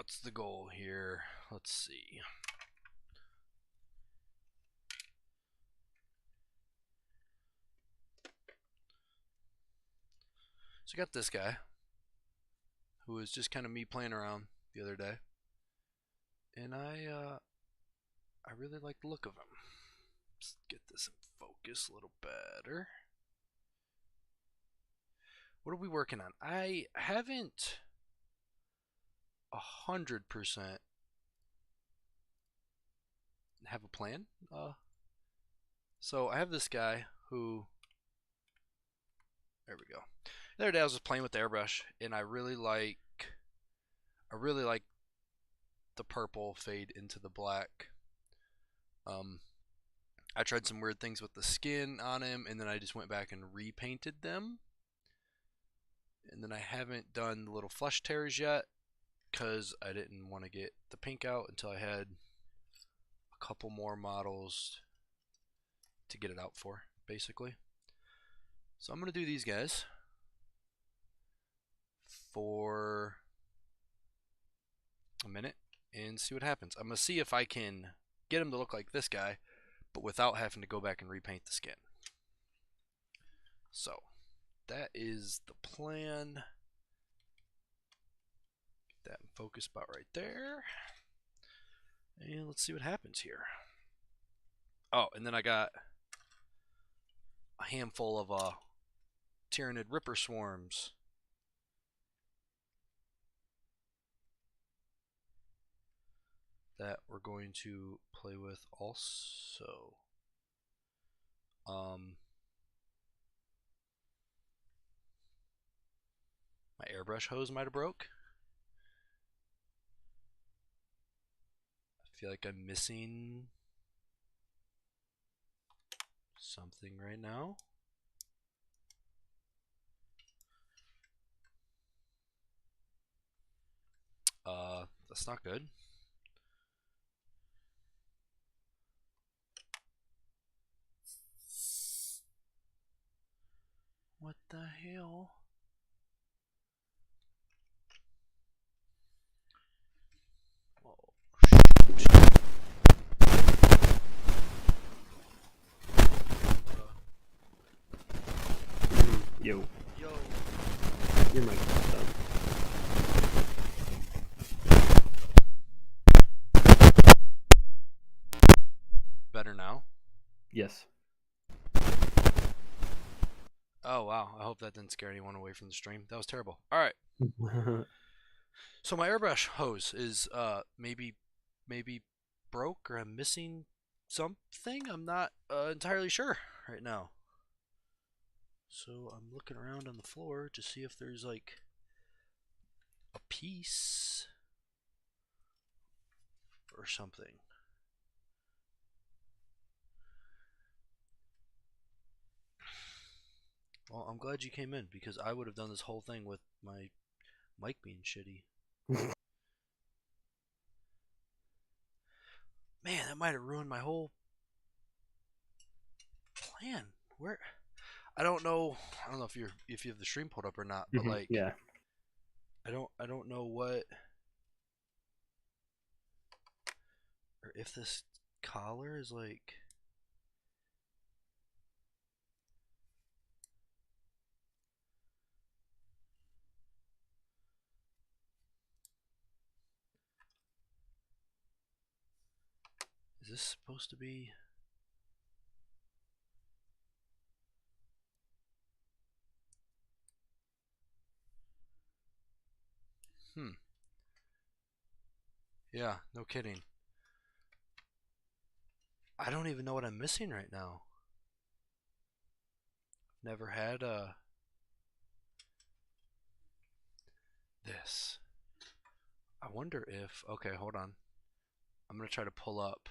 what's the goal here? Let's see. So I got this guy, who was just kind of me playing around the other day, and I really like the look of him. Let's get this in focus a little better. What are we working on? I haven't 100% have a plan. So I have this guy who. There we go. The other day I was just playing with the airbrush, and I really like the purple fade into the black. I tried some weird things with the skin on him, and then I just went back and repainted them. And then I haven't done the little flesh tears yet because I didn't want to get the pink out until I had a couple more models to get it out for, basically. So I'm going to do these guys for a minute and see what happens. I'm going to see if I can get him to look like this guy, but without having to go back and repaint the skin. So that is the plan. Get that in focus spot right there. And let's see what happens here. Oh, and then I got a handful of Tyrannid Ripper Swarms. That we're going to play with also. My airbrush hose might have broke. I feel like I'm missing something right now. That's not good. What the hell? Oh, shoot. Yo. Yo. Your mic is up. Better now? Yes. Oh, wow. I hope that didn't scare anyone away from the stream. That was terrible. Alright. So my airbrush hose is maybe broke, or I'm missing something. I'm not entirely sure right now. So I'm looking around on the floor to see if there's like a piece or something. Well, I'm glad you came in, because I would have done this whole thing with my mic being shitty. Man, that might have ruined my whole plan. Where? I don't know if you have the stream pulled up or not, but like, yeah. I don't know what, or if this collar is like. Is this supposed to be? Yeah, no kidding. I don't even know what I'm missing right now. Never had this. I wonder if, okay, hold on. I'm going to try to pull up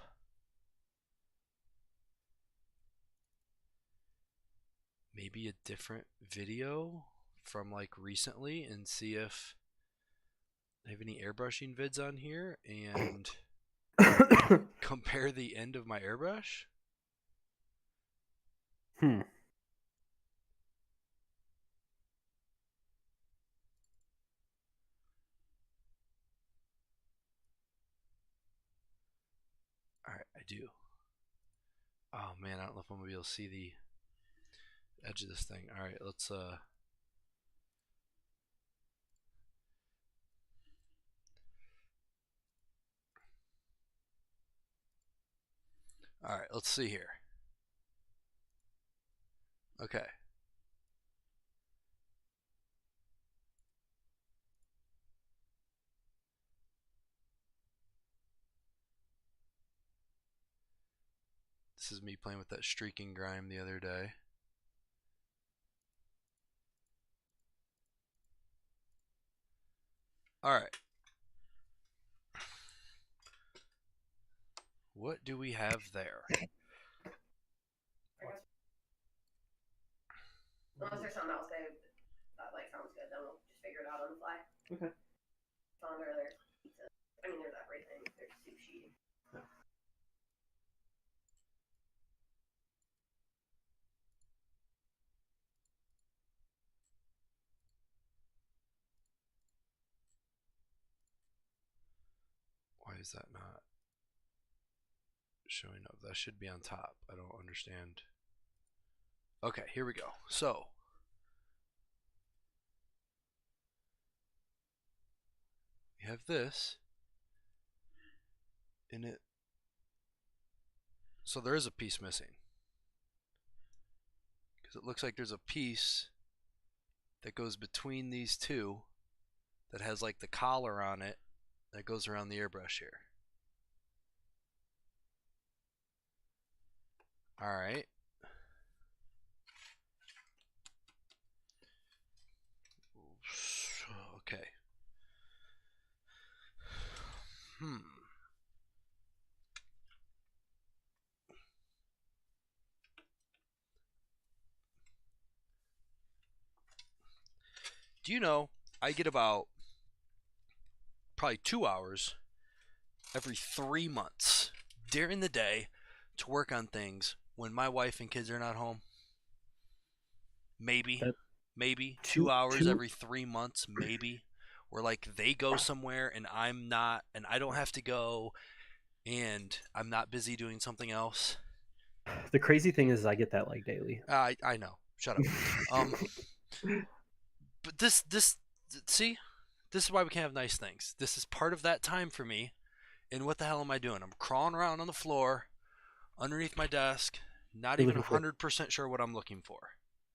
maybe a different video from like recently and see if I have any airbrushing vids on here and compare the end of my airbrush. do? Oh man, I don't know if I'm gonna be able to see the edge of this thing. All right, let's all right, let's see here. Okay. This is me playing with that streaking grime the other day. All right. What do we have there? Unless there's something else that like sounds good, then we'll just figure it out on the fly. Okay. Flounder, there's pizza. I mean, there's everything. There's sushi. Why is that not showing up? That should be on top. I don't understand. Okay, here we go. So, we have this in it. So there is a piece missing. Because it looks like there's a piece that goes between these two that has like the collar on it that goes around the airbrush here. All right. Okay. Do you know I get about probably 2 hours every 3 months during the day to work on things when my wife and kids are not home? Maybe. That Maybe two 2 hours two. every 3 months, maybe. Where like they go somewhere and I'm not, and I don't have to go, and I'm not busy doing something else. The crazy thing is, I get that like daily. I know. Shut up. Um, but this see, this is why we can't have nice things. This is part of that time for me. And what the hell am I doing? I'm crawling around on the floor, underneath my desk, not You're even looking for 100% sure what I'm looking for.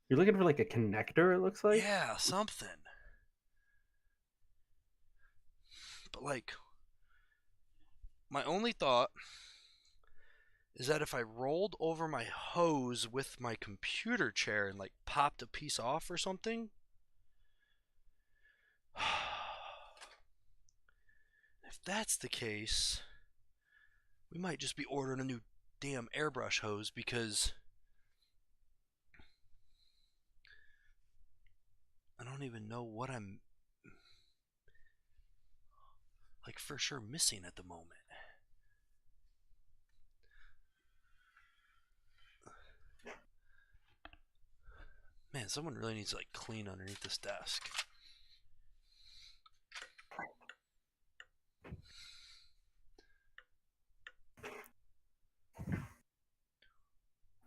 you're looking for like a connector. It looks like. Yeah, something. But like, my only thought is that if I rolled over my hose with my computer chair and like popped a piece off or something, if that's the case, we might just be ordering a new damn airbrush hose because I don't even know what I'm like for sure missing at the moment. Man, someone really needs to like clean underneath this desk.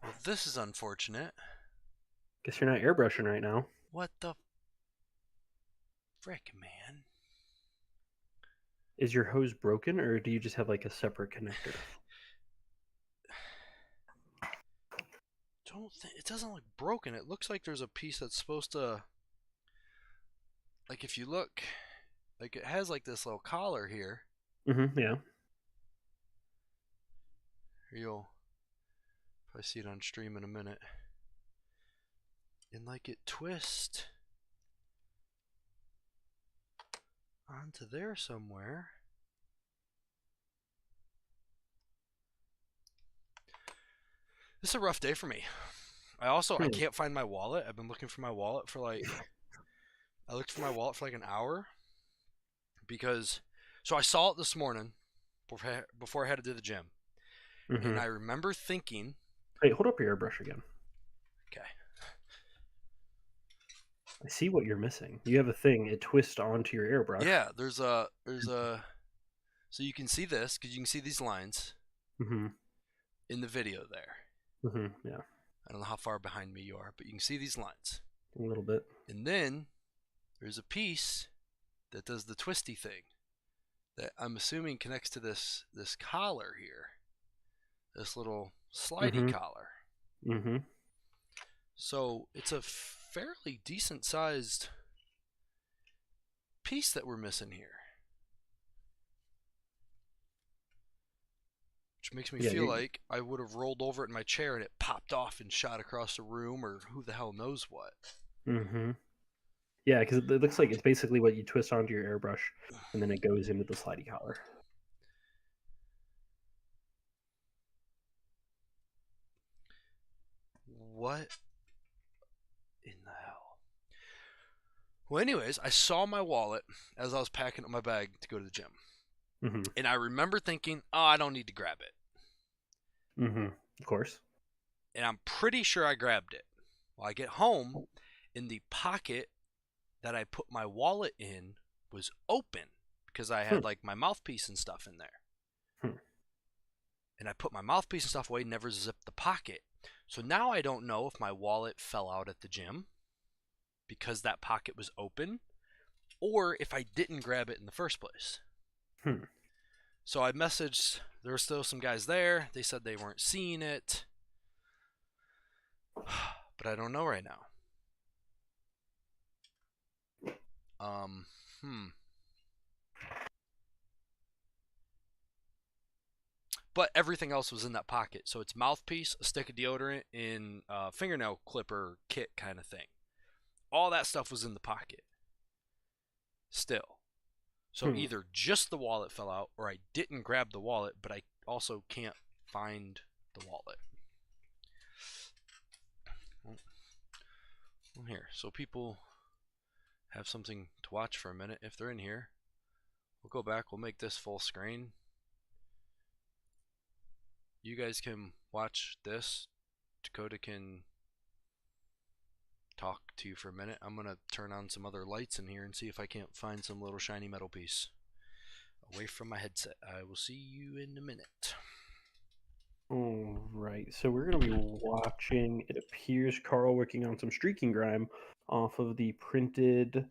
Well, this is unfortunate. Guess you're not airbrushing right now. What the frick, man? Is your hose broken, or do you just have like a separate connector? Don't think it doesn't look broken. It looks like there's a piece that's supposed to, like if you look, like it has like this little collar here. Yeah. You'll probably see it on stream in a minute. And like it twists onto there somewhere. This is a rough day for me. I can't find my wallet. I've been looking for my wallet for like I looked for my wallet for like an hour because so I saw it this morning before I had to do the gym. And I remember thinking, Wait, hold up your airbrush again. okay. I see what you're missing. You have a thing. It twists onto your airbrush. Yeah, there's a so you can see this because you can see these lines. in the video there. Yeah, I don't know how far behind me you are, but you can see these lines. a little bit. And then there's a piece that does the twisty thing that I'm assuming connects to this collar here, this little slidey collar. So it's a fairly decent sized piece that we're missing here, which makes me feel like I would have rolled over it in my chair and it popped off and shot across the room, or who the hell knows what. Yeah, because it looks like it's basically what you twist onto your airbrush, and then it goes into the slidey collar. What in the hell? Well, anyways, I saw my wallet as I was packing up my bag to go to the gym. And I remember thinking, oh, I don't need to grab it. Of course. And I'm pretty sure I grabbed it. Well, I get home, in the pocket that I put my wallet in was open because I had like my mouthpiece and stuff in there. And I put my mouthpiece and stuff away, never zipped the pocket. So now I don't know if my wallet fell out at the gym because that pocket was open, or if I didn't grab it in the first place. So I messaged, there were still some guys there. They said they weren't seeing it. But I don't know right now. But everything else was in that pocket. So it's mouthpiece, a stick of deodorant, and fingernail clipper kit kind of thing. All that stuff was in the pocket. Still. So either just the wallet fell out, or I didn't grab the wallet, but I also can't find the wallet. Well, here. So people have something to watch for a minute. If they're in here, we'll go back. We'll make this full screen. You guys can watch this. Dakota can talk to you for a minute. I'm going to turn on some other lights in here and see if I can't find some little shiny metal piece away from my headset. I will see you in a minute. All right, so we're going to be watching, it appears, Carl working on some streaking grime off of the printed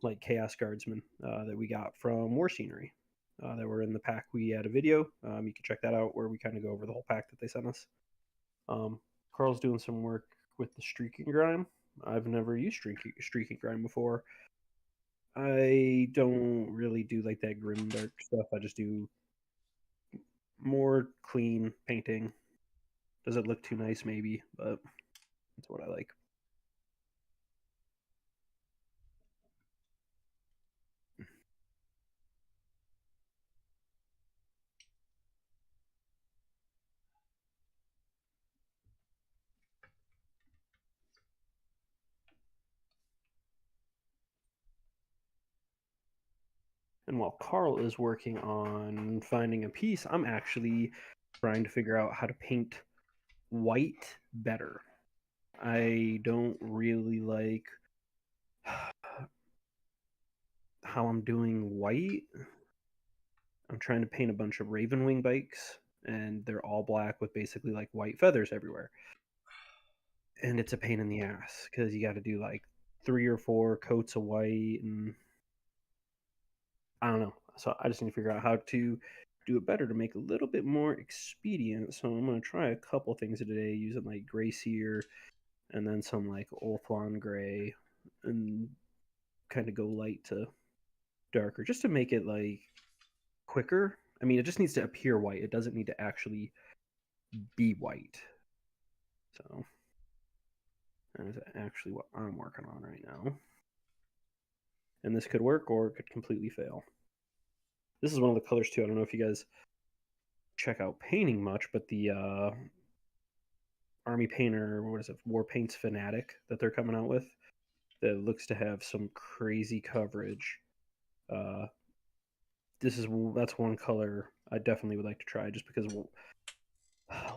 like Chaos Guardsmen that we got from War Scenery that were in the pack. We had a video. You can check that out where we kind of go over the whole pack that they sent us. Carl's doing some work with the streaking grime. I've never used streaking grime before. I don't really do like that grim dark stuff. I just do more clean painting. Does it look too nice? Maybe, but that's what I like. And while Carl is working on finding a piece, I'm actually trying to figure out how to paint white better. I don't really like how I'm doing white. I'm trying to paint a bunch of raven wing bikes, and they're all black with basically like white feathers everywhere. And it's a pain in the ass because you got to do like 3 or 4 coats of white, and I don't know. So I just need to figure out how to do it better to make a little bit more expedient. So I'm going to try a couple things today using like gray sear and then some like Ulthuan gray and kind of go light to darker just to make it like quicker. I mean, it just needs to appear white. It doesn't need to actually be white. So that is actually what I'm working on right now. And this could work or it could completely fail. This is one of the colors too. I don't know if you guys check out painting much, but the Army Painter, what is it, War Paints Fanatic that they're coming out with, that looks to have some crazy coverage. That's one color I definitely would like to try, just because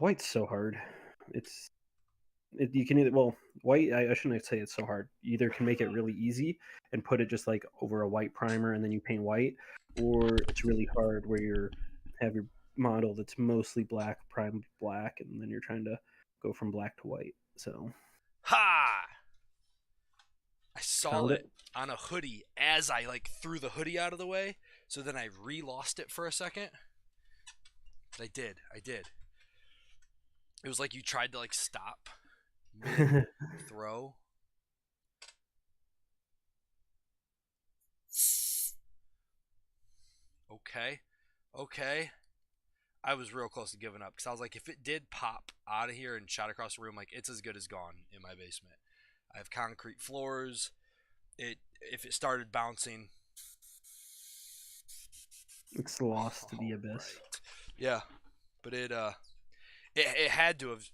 white's so hard. You can either, well, white, I shouldn't say it's so hard. You either can make it really easy and put it just like over a white primer and then you paint white, or it's really hard where you have your model that's mostly black, primed black, and then you're trying to go from black to white. So Ha! I saw found it it. on a hoodie as I like threw the hoodie out of the way, so then I re-lost it for a second. I did. It was like you tried to like stop mid throw. Okay. I was real close to giving up because I was like, if it did pop out of here and shot across the room, like it's as good as gone in my basement. I have concrete floors. If it started bouncing, It's lost to the all abyss. right. Yeah, but it had to have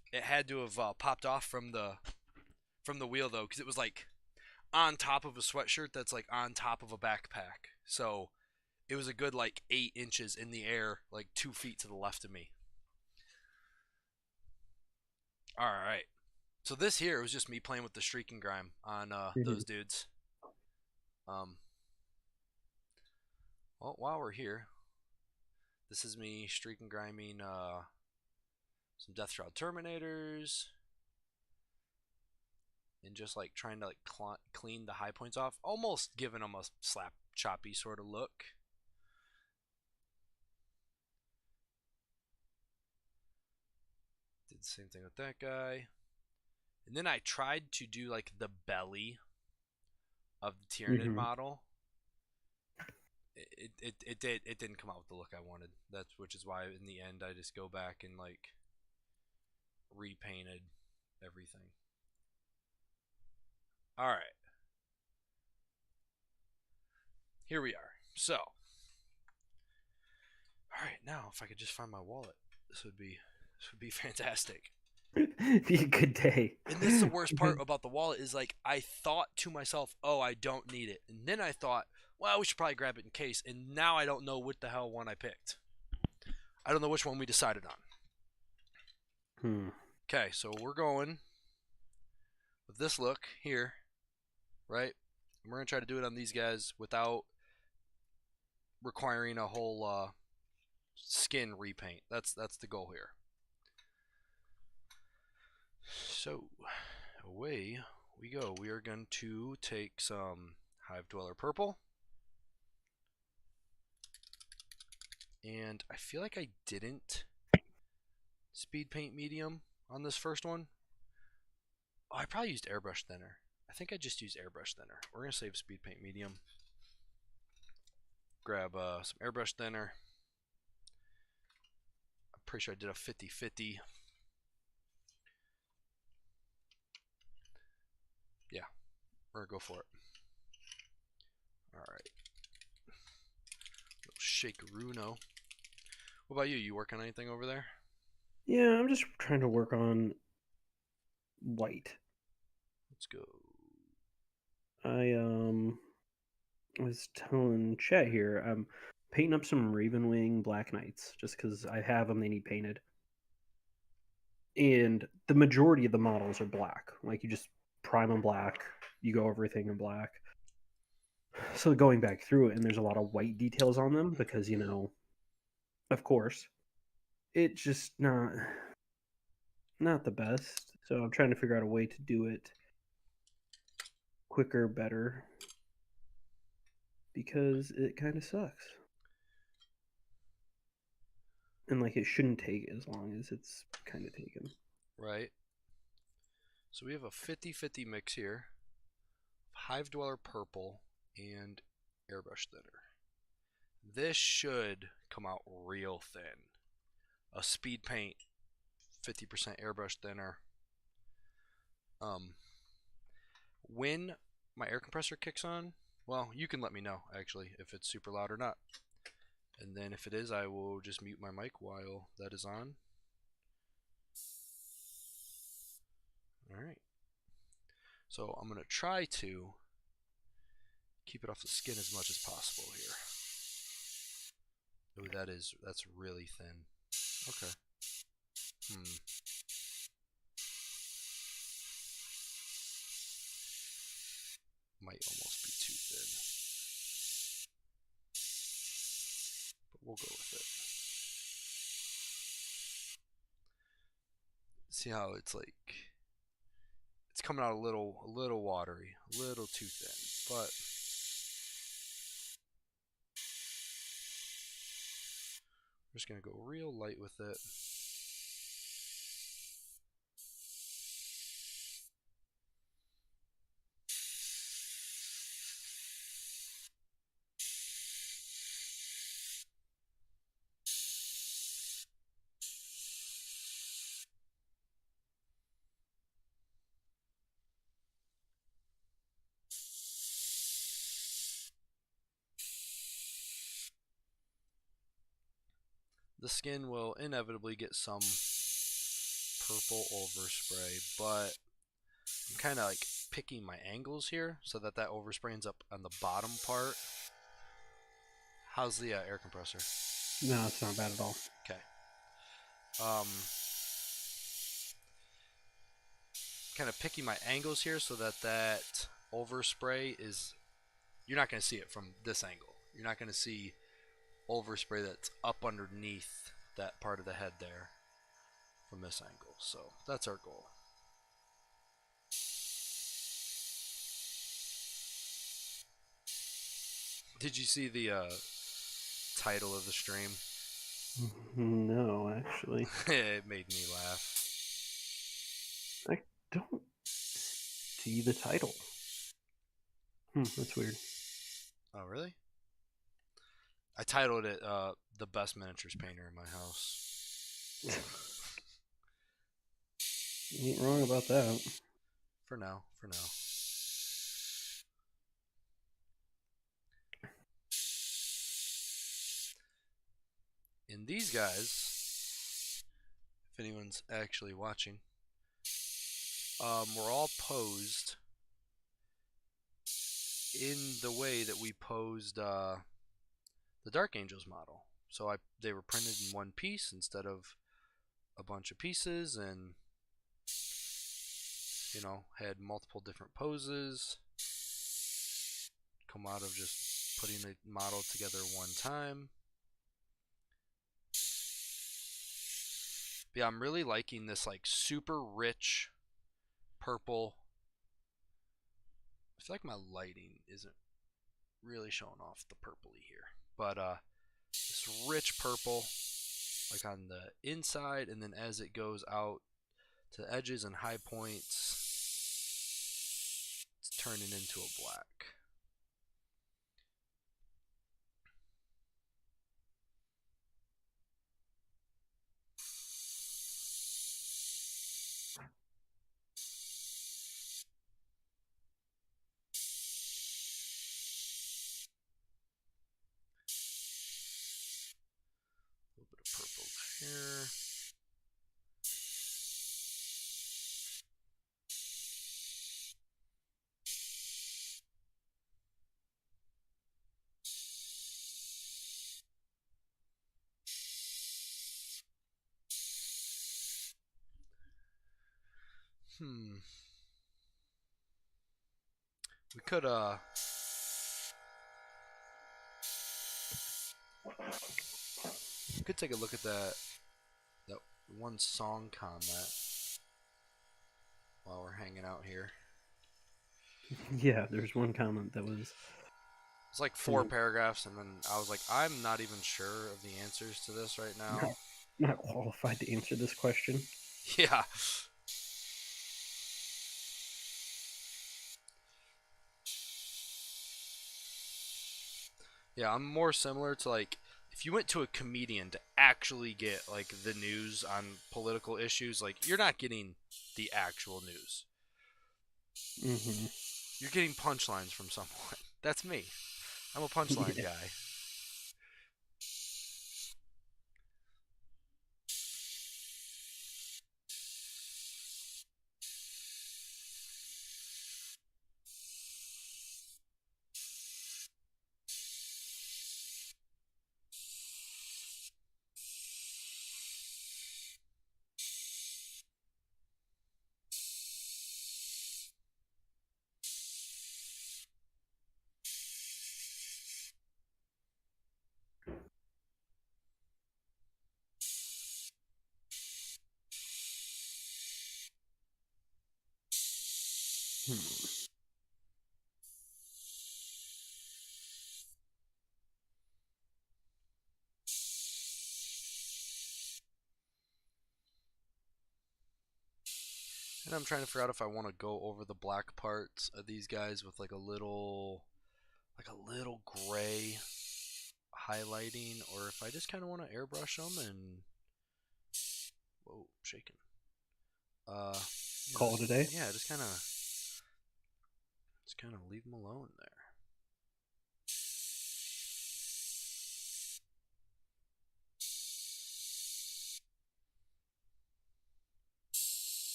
popped off from the wheel though, because it was like on top of a sweatshirt that's like on top of a backpack. So it was a good like 8 inches in the air, like 2 feet to the left of me. All right. So this here was just me playing with the streak and grime on those dudes. Well, while we're here, this is me streak and griming some Death Shroud Terminators and just like trying to like clean the high points off, almost giving them a slap choppy sort of look. Did the same thing with that guy. And then I tried to do like the belly of the Tyranid model. It didn't come out with the look I wanted. Which is why in the end I just go back and like repainted everything. All right. Here we are. So, all right, now if I could just find my wallet, this would be fantastic. Be a good day. And this is the worst part about the wallet is like I thought to myself, oh, I don't need it. And then I thought, well, we should probably grab it in case. And now I don't know what the hell one I picked. I don't know which one we decided on. Okay, so we're going with this look here, right? And we're going to try to do it on these guys without requiring a whole skin repaint. That's the goal here. So, away we go. We are going to take some Hive Dweller Purple. And I feel like I didn't speed paint medium on this first one. Oh, I probably used airbrush thinner. I think I just used airbrush thinner. We're going to save speed paint medium. Grab some airbrush thinner. I'm pretty sure I did a 50-50. Yeah, we're going to go for it. Alright. Shakeruno. What about you? You working on anything over there? Yeah, I'm just trying to work on white. Let's go. I was telling Chet here, I'm painting up some Ravenwing Black Knights just because I have them. They need painted, and the majority of the models are black. Like you just prime them black, you go everything in black. So going back through it, and there's a lot of white details on them because of course, it's just not the best. So I'm trying to figure out a way to do it quicker, better, because it kind of sucks. And like it shouldn't take as long as it's kind of taken. Right. So we have a 50-50 mix here. Hive Dweller Purple and Airbrush Thinner. This should come out real thin. A speed paint, 50% airbrush thinner. When my air compressor kicks on, well, you can let me know actually if it's super loud or not. And then if it is, I will just mute my mic while that is on. Alright. So I'm going to try to keep it off the skin as much as possible here. Oh, that's really thin. Okay. Might almost be too thin. But we'll go with it. See how it's like it's coming out a little watery, a little too thin, but we're just gonna go real light with it. The skin will inevitably get some purple overspray, but I'm kind of like picking my angles here so that overspray ends up on the bottom part. How's the air compressor? No, it's not bad at all. Okay. Kind of picking my angles here so that overspray is, you're not going to see it from this angle. You're not going to see overspray that's up underneath that part of the head there from this angle. So that's our goal. Did you see the title of the stream? No, actually. It made me laugh. I don't see the title. That's weird. Oh, really? I titled it The Best Miniatures Painter in My House. You ain't wrong about that. For now. And these guys, if anyone's actually watching, we're all posed in the way that we posed the Dark Angels model. So they were printed in one piece instead of a bunch of pieces, and had multiple different poses. Come out of just putting the model together one time. But yeah, I'm really liking this like super rich purple. I feel like my lighting isn't really showing off the purpley here, but this rich purple like on the inside, and then as it goes out to the edges and high points, it's turning into a black. A little bit of purple there. We could take a look at that one song comment while we're hanging out here. Yeah, there's one comment that was... It's like 4 paragraphs, and then I was like, I'm not even sure of the answers to this right now. Not qualified to answer this question. Yeah. Yeah, I'm more similar to like if you went to a comedian to actually get like the news on political issues, like you're not getting the actual news. Mm-hmm. You're getting punchlines from someone. That's me. I'm a punchline guy. Hmm. And I'm trying to figure out if I want to go over the black parts of these guys with like a little gray highlighting, or if I just kind of want to airbrush them and whoa, shaking. Call it a day. Yeah, just kind of leave them alone there.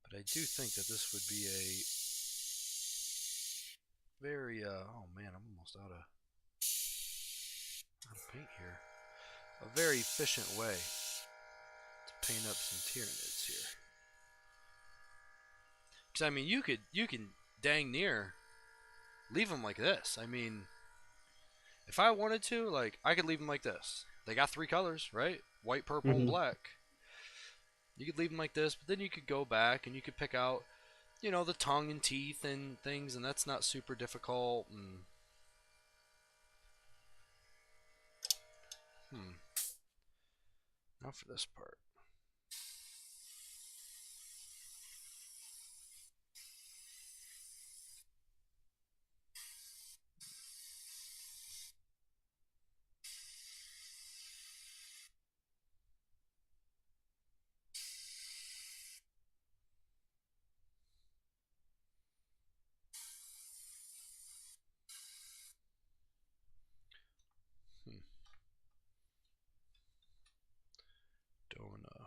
But I do think that this would be a very oh man, I'm almost out of paint here. A very efficient way to paint up some Tyranids here. Because I mean, you can dang near leave them like this. I mean, if I wanted to, like, I could leave them like this. They got 3 colors, right? White, purple, and black. You could leave them like this, but then you could go back and you could pick out, you know, the tongue and teeth and things, and that's not super difficult. And now for this part.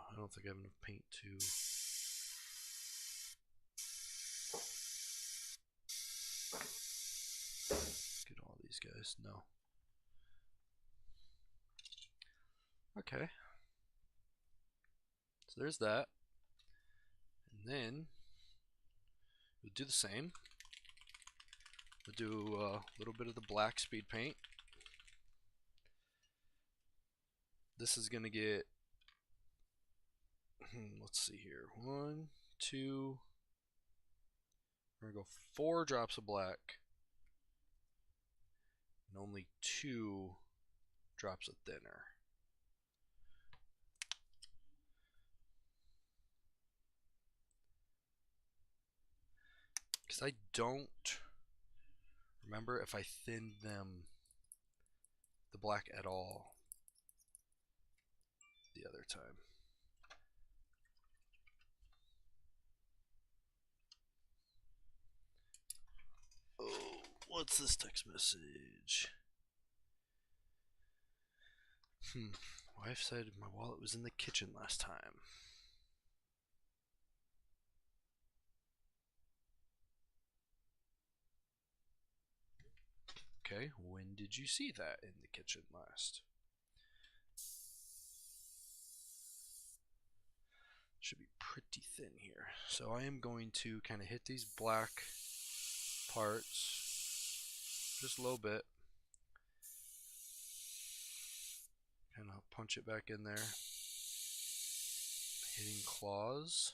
I don't think I have enough paint to get all these guys. No. Okay. So there's that. And then we'll do the same. We'll do a little bit of the black speed paint. This is going to get, let's see here. 1, 2, we're going to go 4 drops of black. And only 2 drops of thinner. Because I don't remember if I thinned them, the black, at all the other time. Oh, what's this text message? Wife said my wallet was in the kitchen last time. Okay, when did you see that in the kitchen last? Should be pretty thin here. So I am going to kind of hit these black parts just a little bit. And I'll punch it back in there. Hitting claws.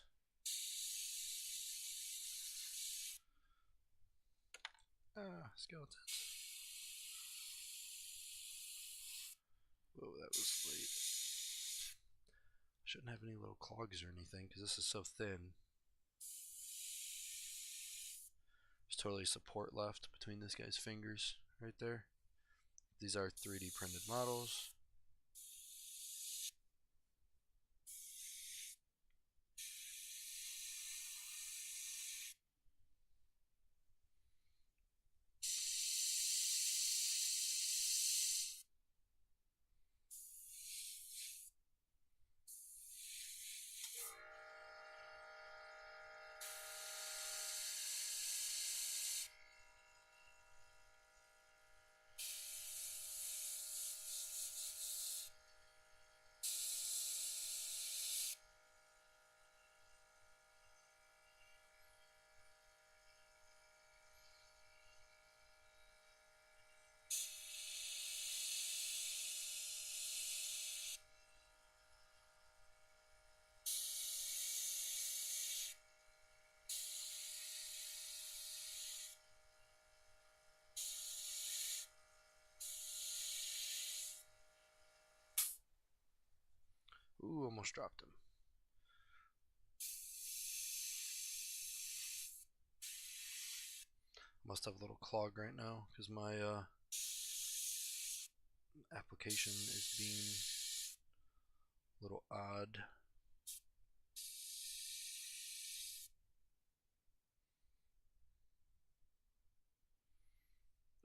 Skeletons. Whoa, that was late. Shouldn't have any little clogs or anything because this is so thin. There's totally support left between this guy's fingers right there. These are 3D printed models. Ooh, almost dropped him. Must have a little clog right now because my application is being a little odd.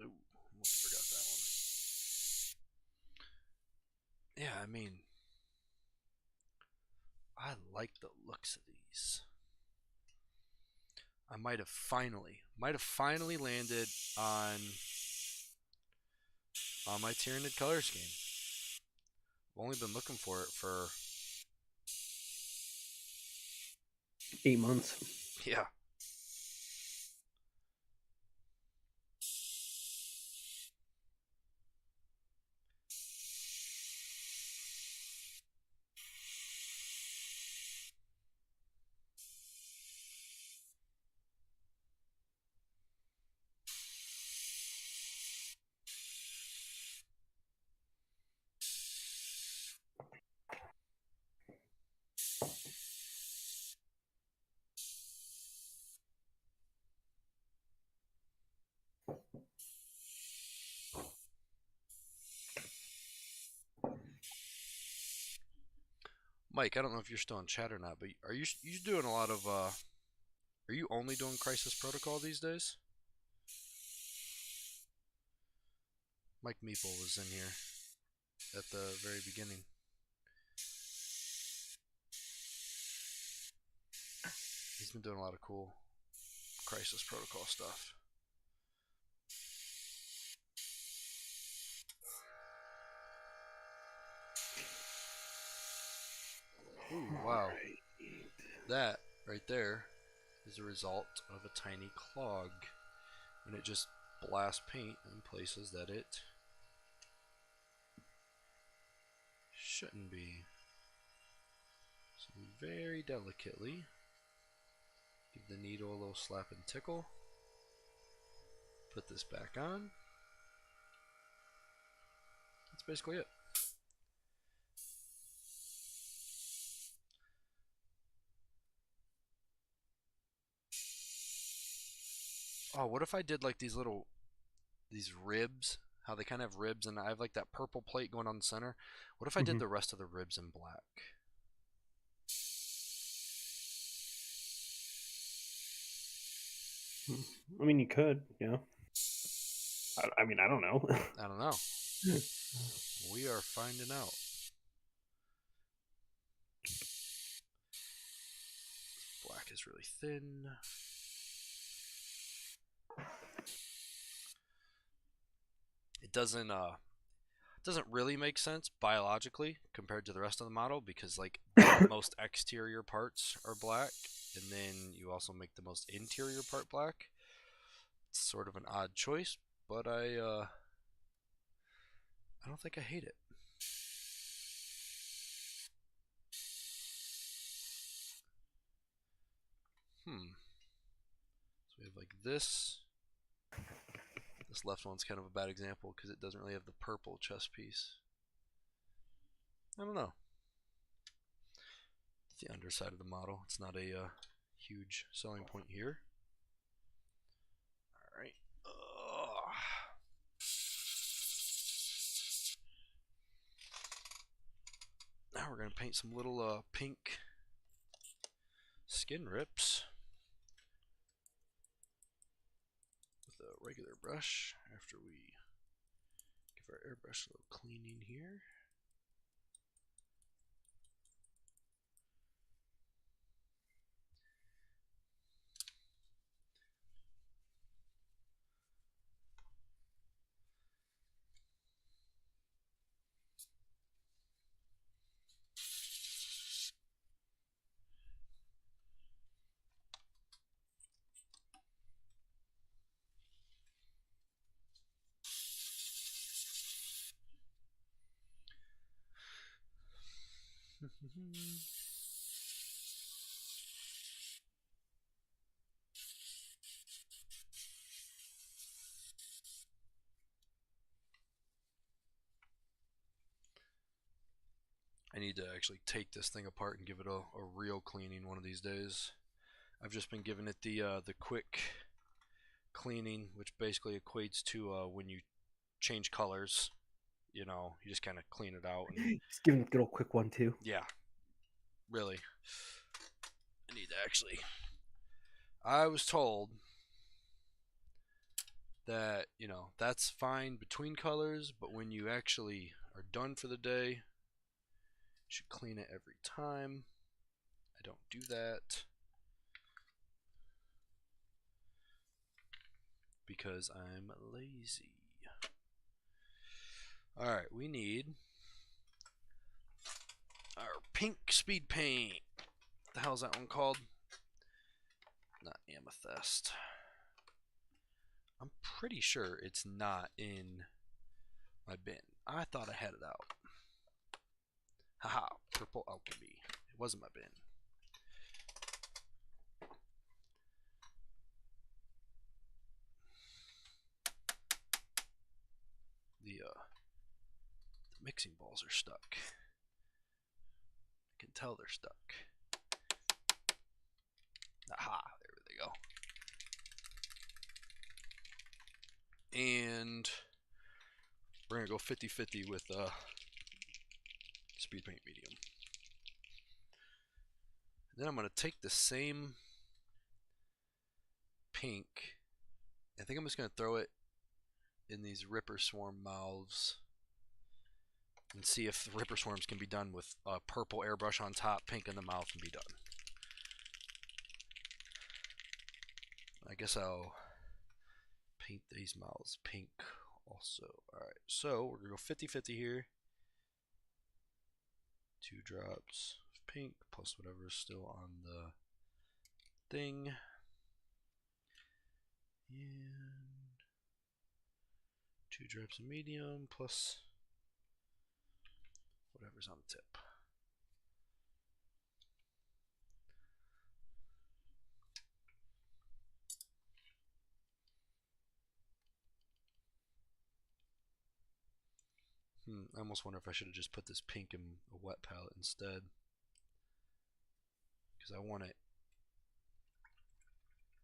Ooh, almost forgot that one. Yeah, I mean, I like the looks of these. I might have finally landed on my Tyranid color scheme. I've only been looking for it for 8 months. yeah. Mike, I don't know if you're still in chat or not, but are you doing a lot of are you only doing Crisis Protocol these days? Mike Meeple was in here at the very beginning. He's been doing a lot of cool Crisis Protocol stuff. Ooh, wow. That right there is a result of a tiny clog. And it just blasts paint in places that it shouldn't be. So very delicately give the needle a little slap and tickle. Put this back on. That's basically it. Oh, what if I did like these ribs? How they kind of have ribs, and I have like that purple plate going on the center. What if I did the rest of the ribs in black? I mean, you could, yeah. I mean, I don't know. I don't know. We are finding out. This black is really thin. It doesn't really make sense biologically compared to the rest of the model because like the most exterior parts are black and then you also make the most interior part black. It's sort of an odd choice, but I don't think I hate it. So we have like this. This left one's kind of a bad example because it doesn't really have the purple chest piece. I don't know. It's the underside of the model. It's not a huge selling point here. All right. Now we're going to paint some little pink skin rips with a regular brush after we give our airbrush a little cleaning here. I need to actually take this thing apart and give it a real cleaning one of these days. I've just been giving it the quick cleaning, which basically equates to when you change colors. You know, you just kind of clean it out. And Just give him a good old quick one too. yeah, really. I need to actually. I was told that, you know, that's fine between colors, but when you actually are done for the day, you should clean it every time. I don't do that because I'm lazy. Alright, we need our pink speed paint. What the hell is that one called? Not amethyst. I'm pretty sure it's not in my bin. I thought I had it out. Haha, purple alchemy. It wasn't my bin. The mixing balls are stuck. I can tell they're stuck. Aha, there they go. And we're gonna go 50-50 with speed paint medium. And then I'm gonna take the same pink. I think I'm just gonna throw it in these ripper swarm mouths and see if the ripper swarms can be done with a purple airbrush on top, pink in the mouth, and be done. I guess I'll paint these mouths pink also. Alright, so we're gonna go 50-50 here. 2 drops of pink plus whatever's still on the thing. And 2 drops of medium plus whatever's on the tip. I almost wonder if I should have just put this pink in a wet palette instead. Because I want it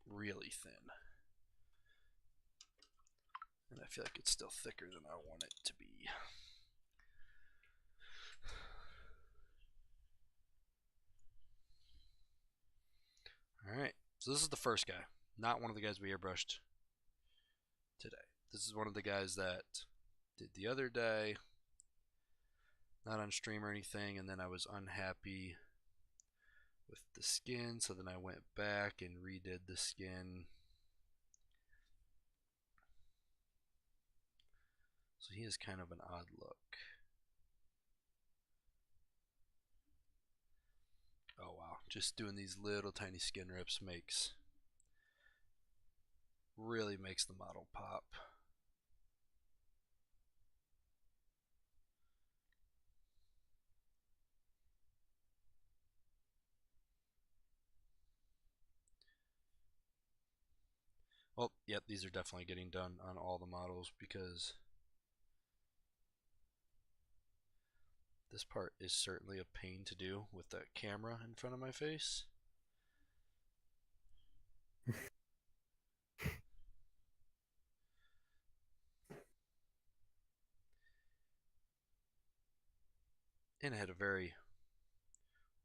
really thin. And I feel like it's still thicker than I want it to be. Alright, so this is the first guy. Not one of the guys we airbrushed today. This is one of the guys that did the other day. Not on stream or anything, and then I was unhappy with the skin, so then I went back and redid the skin. So he has kind of an odd look. Oh wow, just doing these little tiny skin rips really makes the model pop. Well, yep, these are definitely getting done on all the models because this part is certainly a pain to do with the camera in front of my face. And I had a very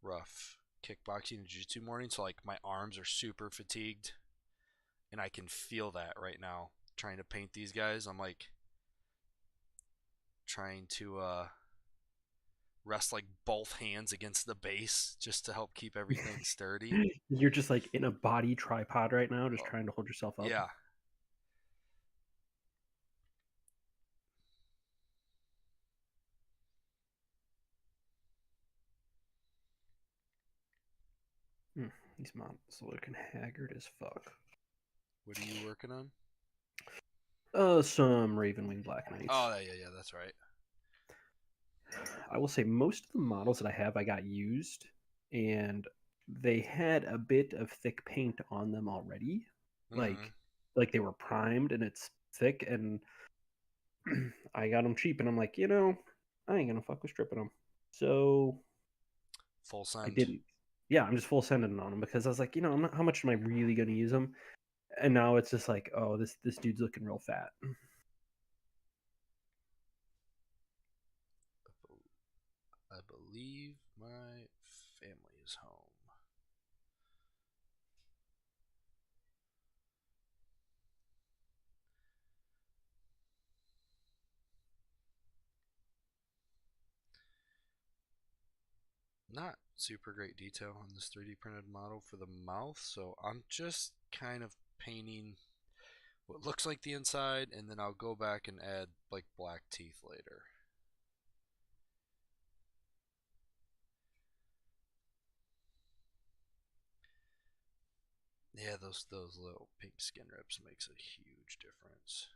rough kickboxing and jiu-jitsu morning, so like my arms are super fatigued, and I can feel that right now trying to paint these guys. I'm like trying to rest like both hands against the base just to help keep everything sturdy. You're just like in a body tripod right now, just trying to hold yourself up. Yeah. These models are looking haggard as fuck. What are you working on? Some Ravenwing Black Knights. Oh, yeah, that's right. I will say most of the models that I have, I got used, and they had a bit of thick paint on them already. Like they were primed and it's thick, and I got them cheap, and I'm like, I ain't gonna fuck with stripping them. So Full I send. didn't. Yeah, I'm just full sending on them because I was like, I'm not, how much am I really going to use them? And now it's just like, oh, this dude's looking real fat. I believe my family is home. Not super great detail on this 3D printed model for the mouth, so I'm just kind of painting what looks like the inside, and then I'll go back and add like black teeth later. Yeah, those little pink skin rips makes a huge difference.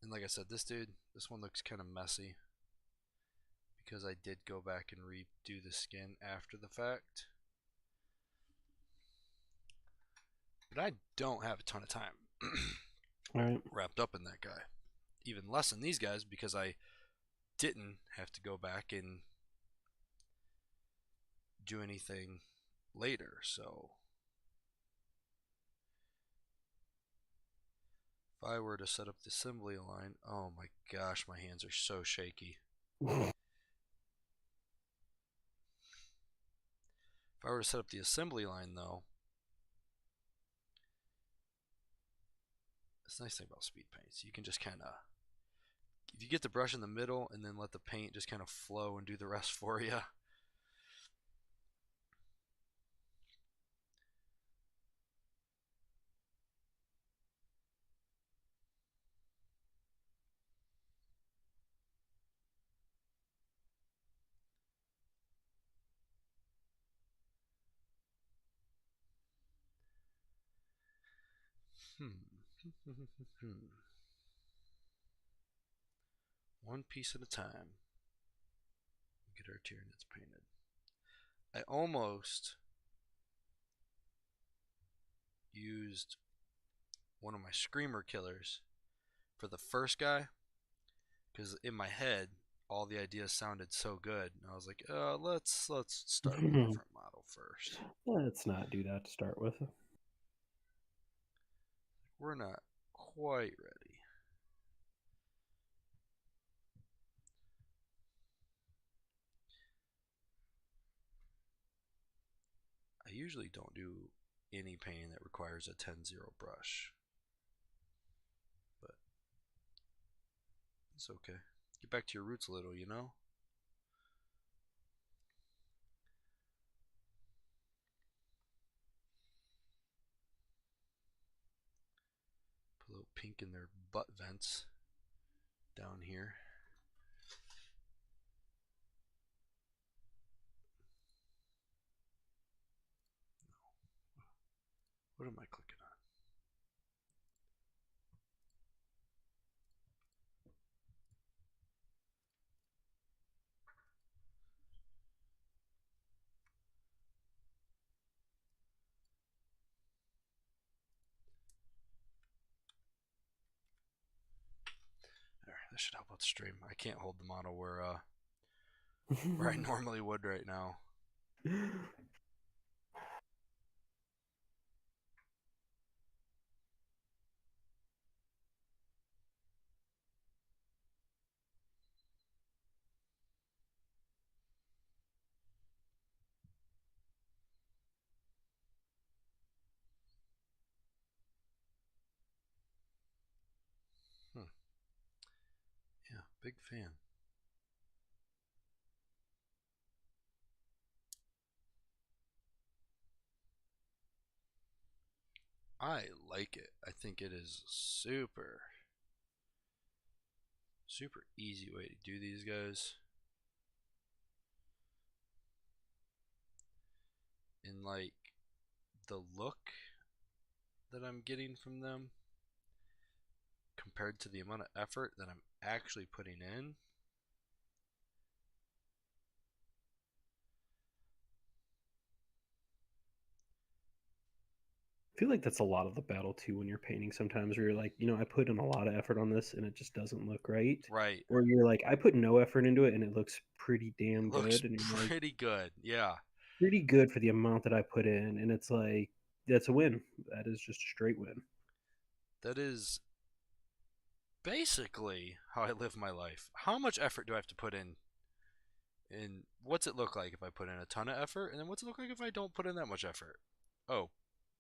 And like I said, this one looks kind of messy because I did go back and redo the skin after the fact. But I don't have a ton of time All right. wrapped up in that guy. Even less in these guys because I didn't have to go back and do anything later. So if I were to set up the assembly line, oh my gosh, my hands are so shaky. If I were to set up the assembly line though, it's the nice thing about speed paints. You can just kind of, if you get the brush in the middle and then let the paint just kind of flow and do the rest for you. One piece at a time. Get our Tyranids painted. I almost used one of my screamer killers for the first guy because in my head all the ideas sounded so good, and I was like, let's start with a different model first. Let's not do that to start with. We're not quite ready. I usually don't do any painting that requires a 10-0 brush, but it's okay. Get back to your roots a little, you know? Put a little pink in their butt vents down here. What am I clicking on? There, that should help out the stream. I can't hold the model where I normally would right now. Yeah, big fan. I like it. I think it is super easy way to do these guys. And like the look that I'm getting from them compared to the amount of effort that I'm actually putting in. feel like that's a lot of the battle too when you're painting sometimes where you're like, I put in a lot of effort on this and it just doesn't look right. Right. Or you're like, I put no effort into it and it looks pretty It damn looks good. And you're like, pretty good. Yeah. pretty good for the amount that I put in. And it's like, that's a win. That is just a straight win. That is basically how I live my life. How much effort do I have to put in? And what's it look like if I put in a ton of effort? And then what's it look like if I don't put in that much effort? Oh,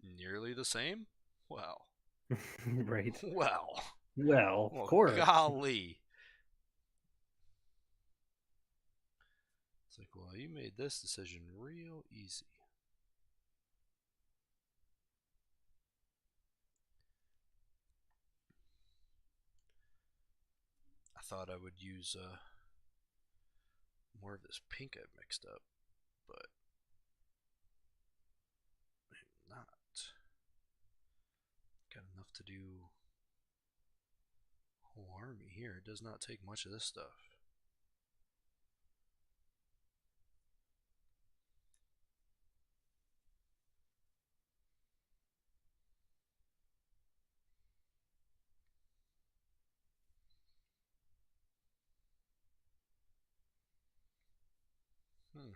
nearly the same? Well. Right. Well. Well, of Well, course. golly. It's like, well, you made this decision real easy. I thought I would use more of this pink I've mixed up, but I'm not. Got enough to do a whole army here. It does not take much of this stuff. Hmm.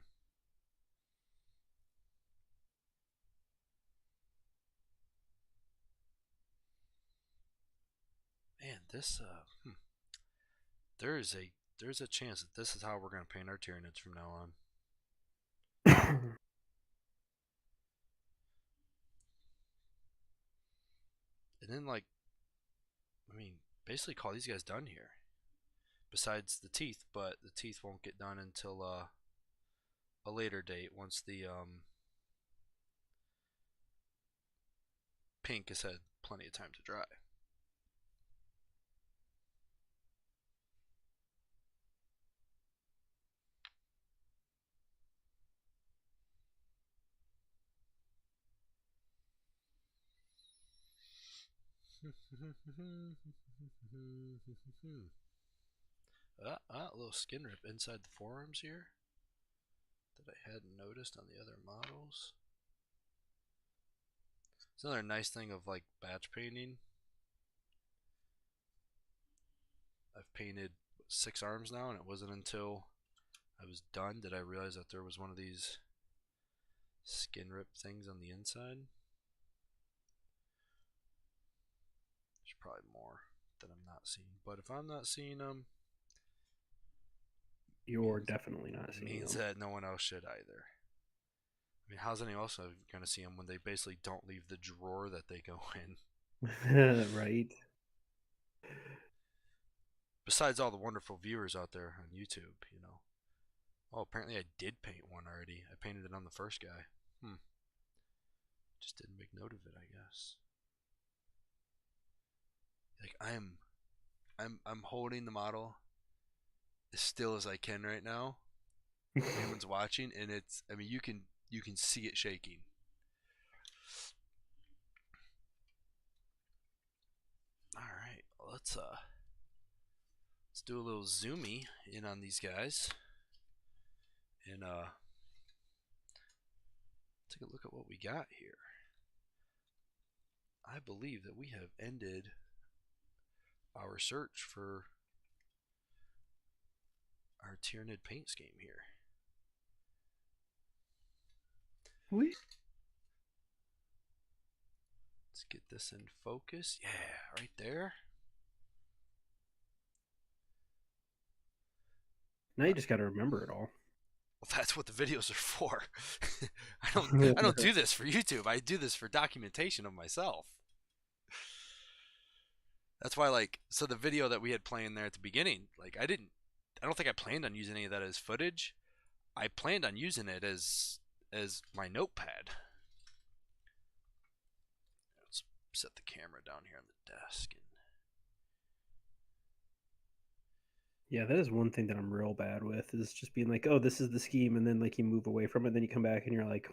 Man, this there's a chance that this is how we're gonna paint our Tyranids from now on. And then like, I mean, basically call these guys done here. Besides the teeth, but the teeth won't get done until a later date once the pink has had plenty of time to dry. A little skin rip inside the forearms here that I hadn't noticed on the other models. It's another nice thing of like batch painting. I've painted 6 arms now, and it wasn't until I was done did I realize that there was one of these skin rip things on the inside. There's probably more that I'm not seeing, but if I'm not seeing them, You're definitely not seeing means them. that no one else should either. I mean, how's anyone else going to see them when they basically don't leave the drawer that they go in? Right. Besides all the wonderful viewers out there on YouTube, Oh, apparently I did paint one already. I painted it on the first guy. Just didn't make note of it, I guess. Like I'm holding the model as still as I can right now. If anyone's watching, and I mean you can see it shaking. All right, let's do a little zoomy in on these guys, and take a look at what we got here. I believe that we have ended our search for our Tyranid paint scheme here. We Let's get this in focus. Yeah, right there. Now you just got to remember it all. Well, that's what the videos are for. I don't do this for YouTube. I do this for documentation of myself. That's why, like, so the video that we had playing there at the beginning, like, I don't think I planned on using any of that as footage. I planned on using it as my notepad. Let's set the camera down here on the desk. Yeah, that is one thing that I'm real bad with is just being like, oh, this is the scheme, and then like you move away from it, and then you come back and you're like,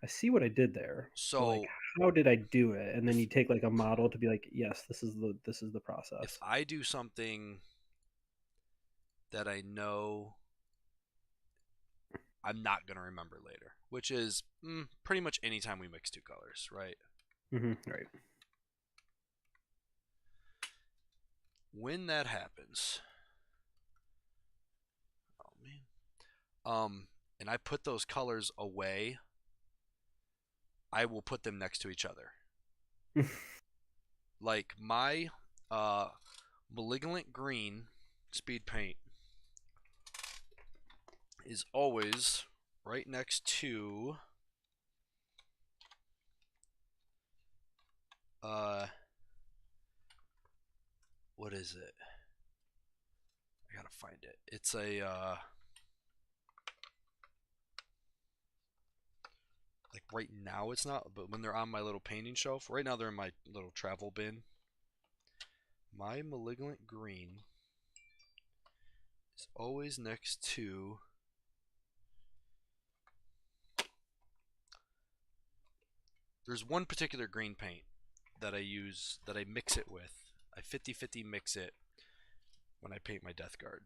I see what I did there. But like, So how did I do it? And then you take like a model to be like, yes, this is the if process. I do something that I know I'm not gonna remember later, which is pretty much any time we mix two colors, right? Right. When that happens, oh man, and I put those colors away, I will put them next to each other. Like my malignant green speed paint is always right next to what is it? I gotta find it. It's a like right now it's not, but when they're on my little painting shelf, right now they're in my little travel bin. My malignant green is always next to there's one particular green paint that I use that I mix it with. I 50-50 mix it when I paint my Death Guard.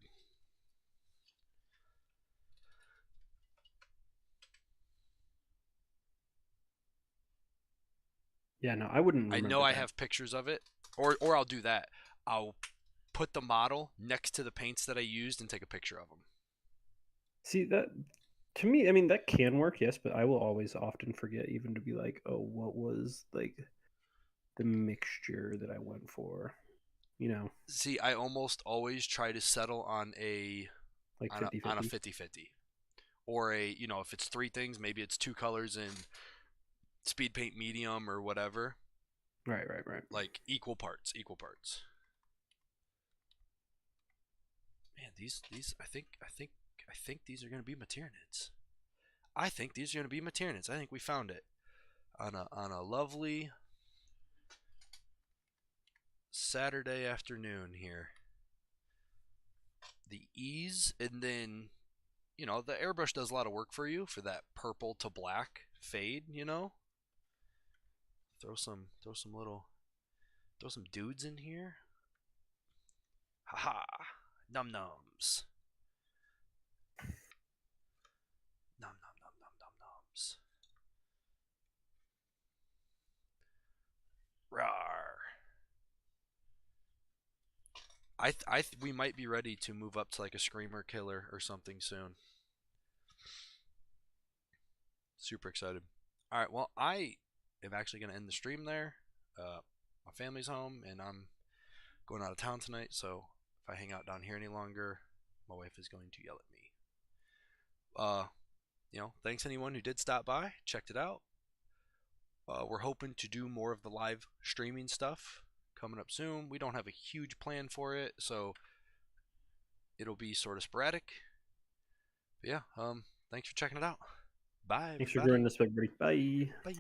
Yeah, no, I wouldn't I remember know I that. have pictures of it, or I'll do that. I'll put the model next to the paints that I used and take a picture of them. See, that to me, I mean, that can work, yes, but I will always often forget even to be like, oh, what was like the mixture that I went for? You know, See, I almost always try to settle on a like on a 50 on a 50. 50-50. Or a, if it's three things, maybe it's two colors in speed paint medium or whatever. Right. Like equal parts, equal parts. Man, these I think these are gonna be Matyrnids. I think these are gonna be Matyrnids. I think we found it on a lovely Saturday afternoon here. The ease, and then the airbrush does a lot of work for you for that purple to black fade. Throw some dudes in here. Haha, num nums. Num num num num num nums. Rawr. We might be ready to move up to like a screamer killer or something soon. Super excited. All right, well, I am actually going to end the stream there. My family's home and I'm going out of town tonight, so if I hang out down here any longer, my wife is going to yell at me. Thanks anyone who did stop by, checked it out. We're hoping to do more of the live streaming stuff coming up soon. We don't have a huge plan for it, so it'll be sort of sporadic. But yeah, thanks for checking it out. Bye, Thanks for everybody. joining us, everybody. Bye. Bye.